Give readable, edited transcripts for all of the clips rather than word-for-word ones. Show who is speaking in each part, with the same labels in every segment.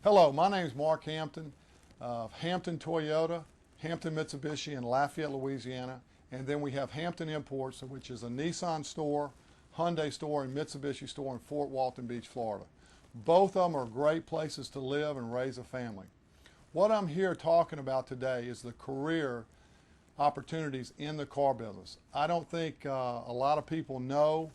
Speaker 1: Hello, my name is Mark Hampton of Hampton Toyota, Hampton Mitsubishi in Lafayette, Louisiana, and then we have Hampton Imports, which is a Nissan store, Hyundai store, and Mitsubishi store in Fort Walton Beach, Florida. Both of them are great places to live and raise a family. What I'm here talking about today is the career opportunities in the car business. I don't think a lot of people know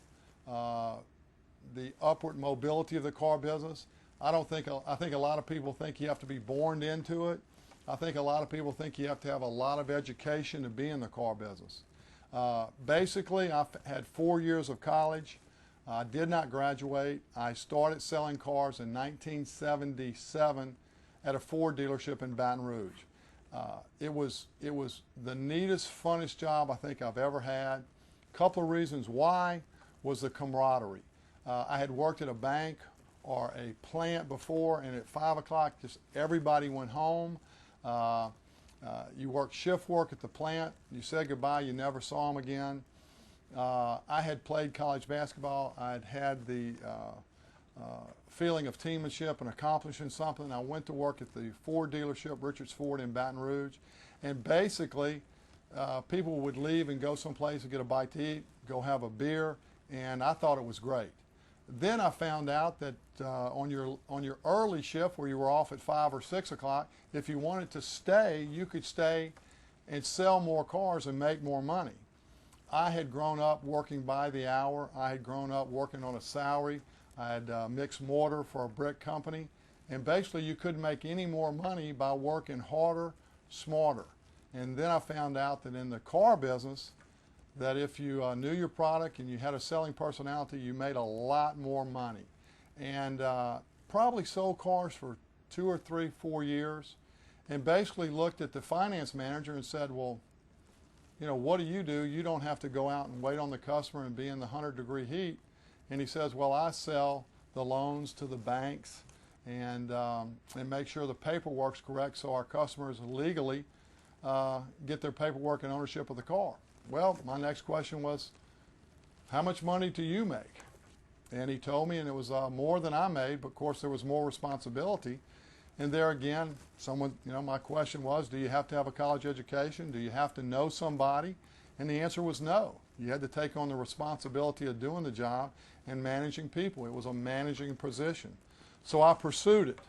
Speaker 1: the upward mobility of the car business. I think a lot of people think you have to be born into it. I think a lot of people think you have to have a lot of education to be in the car business. Basically, I've had 4 years of college. I did not graduate. I started selling cars in 1977 at a Ford dealership in Baton Rouge. It was the neatest, funnest job I think I've ever had. A couple of reasons why was the camaraderie. I had worked at a bank or a plant before, and at 5 o'clock just everybody went home. You worked shift work at the plant. You said goodbye, you never saw them again. I had played college basketball. I'd had the feeling of teammanship and accomplishing something. I went to work at the Ford dealership, Richards Ford in Baton Rouge, and basically people would leave and go someplace and get a bite to eat, go have a beer, and I thought it was great. Then I found out that on your early shift, where you were off at 5 or 6 o'clock, if you wanted to stay, you could stay and sell more cars and make more money. I had grown up working by the hour. I had grown up working on a salary. I had mixed mortar for a brick company, and basically you couldn't make any more money by working harder, smarter. And then I found out that in the car business, that if you knew your product and you had a selling personality, you made a lot more money. And probably sold cars for 2 or 3, 4 years, and basically looked at the finance manager and said, well, you know, what do? You don't have to go out and wait on the customer and be in the 100-degree heat. And he says, well, I sell the loans to the banks and make sure the paperwork's correct so our customers legally get their paperwork and ownership of the car. Well, my next question was, how much money do you make? And he told me, and it was more than I made, but of course there was more responsibility. And there again, my question was, do you have to have a college education? Do you have to know somebody? And the answer was no. You had to take on the responsibility of doing the job and managing people. It was a managing position. So I pursued it.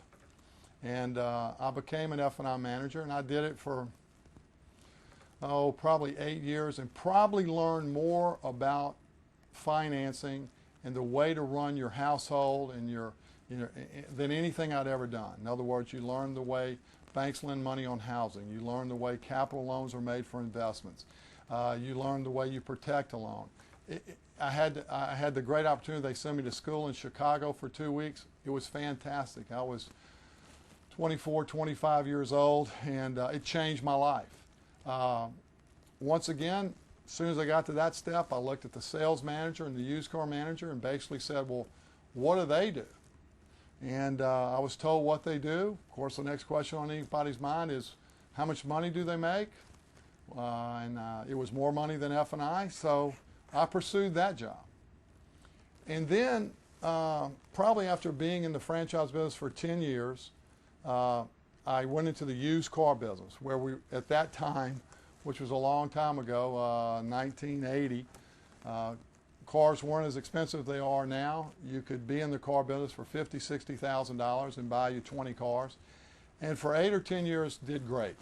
Speaker 1: And I became an F&I manager, and I did it for probably 8 years, and probably learned more about financing and the way to run your household and than anything I'd ever done. In other words, you learn the way banks lend money on housing. You learn the way capital loans are made for investments. You learn the way you protect a loan. I had the great opportunity. They sent me to school in Chicago for 2 weeks. It was fantastic. I was 24, 25 years old, and it changed my life. Once again, as soon as I got to that step, I looked at the sales manager and the used car manager and basically said, well, what do they do? And I was told what they do. Of course, the next question on anybody's mind is, how much money do they make? It was more money than F&I, so I pursued that job. And then, probably after being in the franchise business for 10 years, I went into the used car business, where we, at that time, which was a long time ago, 1980, cars weren't as expensive as they are now. You could be in the car business for $50,000, $60,000 and buy you 20 cars. And for 8 or 10 years, did great.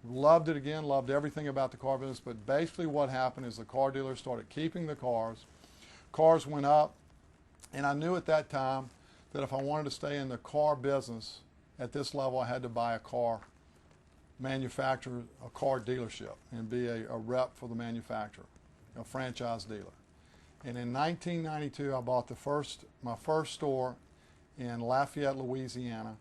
Speaker 1: Loved it again, loved everything about the car business, but basically what happened is the car dealers started keeping the cars. Cars went up, and I knew at that time that if I wanted to stay in the car business at this level, I had to buy a car manufacturer, a car dealership, and be a rep for the manufacturer, a franchise dealer. And in 1992, I bought my first store in Lafayette, Louisiana.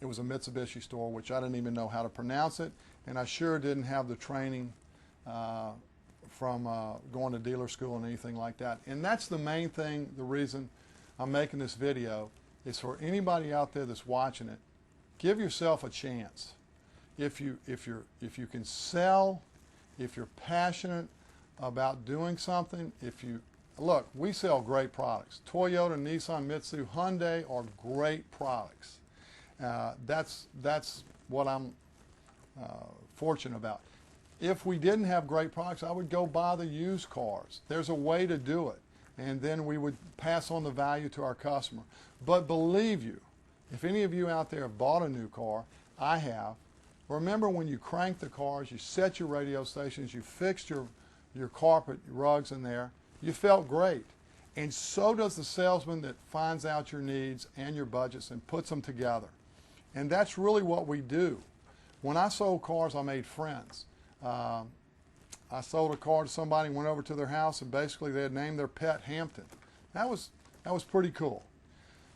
Speaker 1: It was a Mitsubishi store, which I didn't even know how to pronounce it, and I sure didn't have the training from going to dealer school and anything like that. And that's the main thing, the reason I'm making this video, is for anybody out there that's watching it, give yourself a chance. If you can sell, if you're passionate about doing something, if you look, we sell great products. Toyota, Nissan, Mitsubishi, Hyundai are great products. That's what I'm fortunate about. If we didn't have great products, I would go buy the used cars. There's a way to do it, and then we would pass on the value to our customer. But believe you, if any of you out there have bought a new car, I have, remember when you cranked the cars, you set your radio stations, you fixed your carpet, your rugs in there, you felt great. And so does the salesman that finds out your needs and your budgets and puts them together. And that's really what we do. When I sold cars, I made friends. I sold a car to somebody, went over to their house, and basically they had named their pet Hampton. That was pretty cool.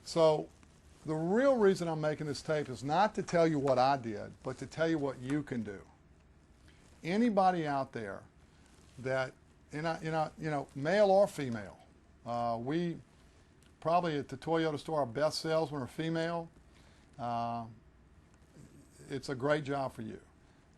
Speaker 1: So the real reason I'm making this tape is not to tell you what I did, but to tell you what you can do. Anybody out there that, male or female, we probably at the Toyota store, our best salesmen are female. It's a great job for you.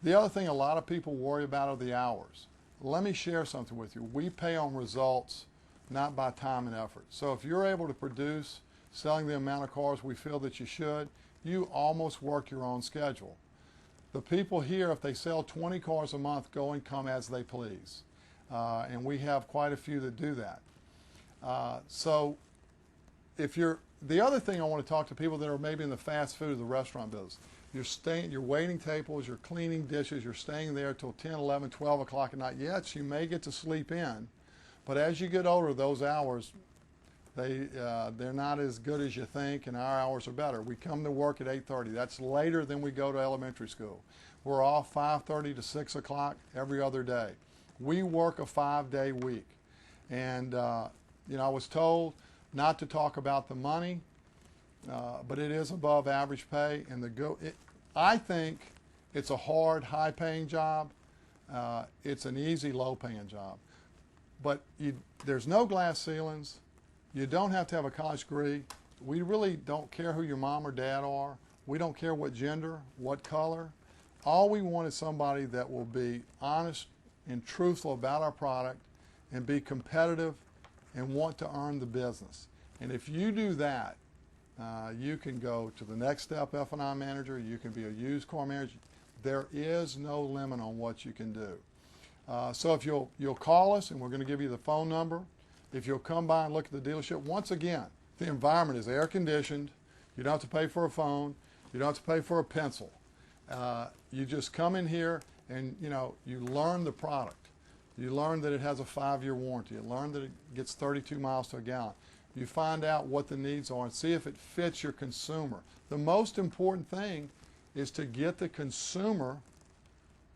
Speaker 1: The other thing a lot of people worry about are the hours. Let me share something with you. We pay on results, not by time and effort. So if you're able to produce selling the amount of cars we feel that you should, you almost work your own schedule. The people here, if they sell 20 cars a month, go and come as they please. And we have quite a few that do that. So if the other thing I want to talk to people that are maybe in the fast food or the restaurant business, you're waiting tables, you're cleaning dishes, you're staying there till 10, 11, 12 o'clock at night. Yes, you may get to sleep in, but as you get older, those hours, they're not as good as you think, and our hours are better. We come to work at 8:30. That's later than we go to elementary school. We're off 5:30 to 6 o'clock every other day. We work a 5-day week. And, I was told not to talk about the money, but it is above average pay. And I think it's a hard, high-paying job. It's an easy, low-paying job. But there's no glass ceilings. You don't have to have a college degree. We really don't care who your mom or dad are. We don't care what gender, what color. All we want is somebody that will be honest and truthful about our product and be competitive and want to earn the business. And if you do that, you can go to the next step F&I manager. You can be a used car manager. There is no limit on what you can do. So if you'll call us, and we're going to give you the phone number. If you'll come by and look at the dealership, once again, the environment is air conditioned. You don't have to pay for a phone. You don't have to pay for a pencil. You just come in here and you learn the product. You learn that it has a 5-year warranty. You learn that it gets 32 miles to a gallon. You find out what the needs are and see if it fits your consumer. The most important thing is to get the consumer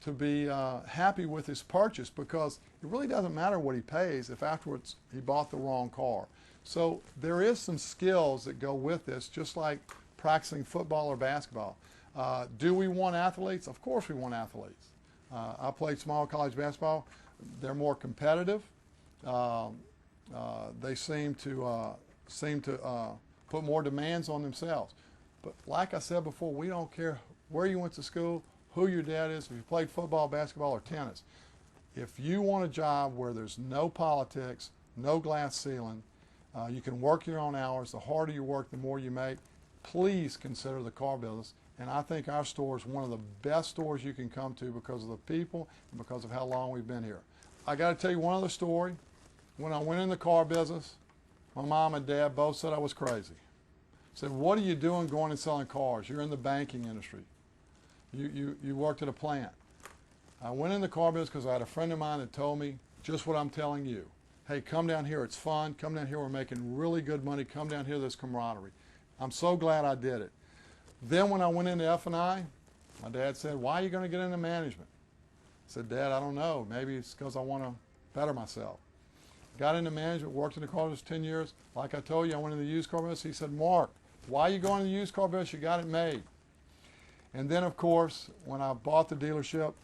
Speaker 1: to be happy with his purchase, because it really doesn't matter what he pays if afterwards he bought the wrong car. So there is some skills that go with this, just like practicing football or basketball. Do we want athletes? Of course we want athletes. I played small college basketball. They're more competitive. They seem to put more demands on themselves. But like I said before, we don't care where you went to school, who your dad is, if you played football, basketball, or tennis. If you want a job where there's no politics, no glass ceiling, you can work your own hours, the harder you work, the more you make, please consider the car business. And I think our store is one of the best stores you can come to because of the people and because of how long we've been here. I got to tell you one other story. When I went in the car business, my mom and dad both said I was crazy. Said, what are you doing going and selling cars? You're in the banking industry. You worked at a plant. I went in the car business because I had a friend of mine that told me just what I'm telling you. Hey, come down here. It's fun. Come down here. We're making really good money. Come down here. There's camaraderie. I'm so glad I did it. Then when I went into F&I, my dad said, why are you going to get into management? I said, Dad, I don't know. Maybe it's because I want to better myself. Got into management, worked in the car business 10 years. Like I told you, I went in the used car business. He said, Mark, why are you going to the used car business? You got it made. And then, of course, when I bought the dealership,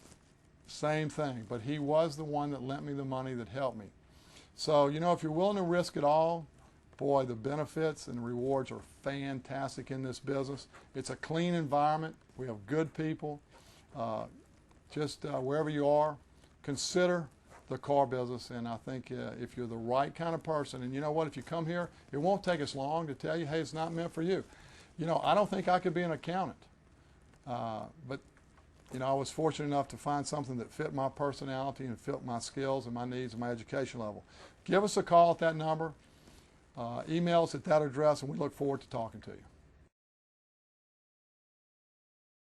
Speaker 1: same thing. But he was the one that lent me the money that helped me. So, if you're willing to risk it all, boy, the benefits and the rewards are fantastic in this business. It's a clean environment. We have good people. Wherever you are, consider the car business. And I think if you're the right kind of person, and you know what, if you come here, it won't take us long to tell you, hey, it's not meant for you. You know, I don't think I could be an accountant, but you know, I was fortunate enough to find something that fit my personality and fit my skills and my needs and my education level. Give us a call at that number, email us at that address, and we look forward to talking to you.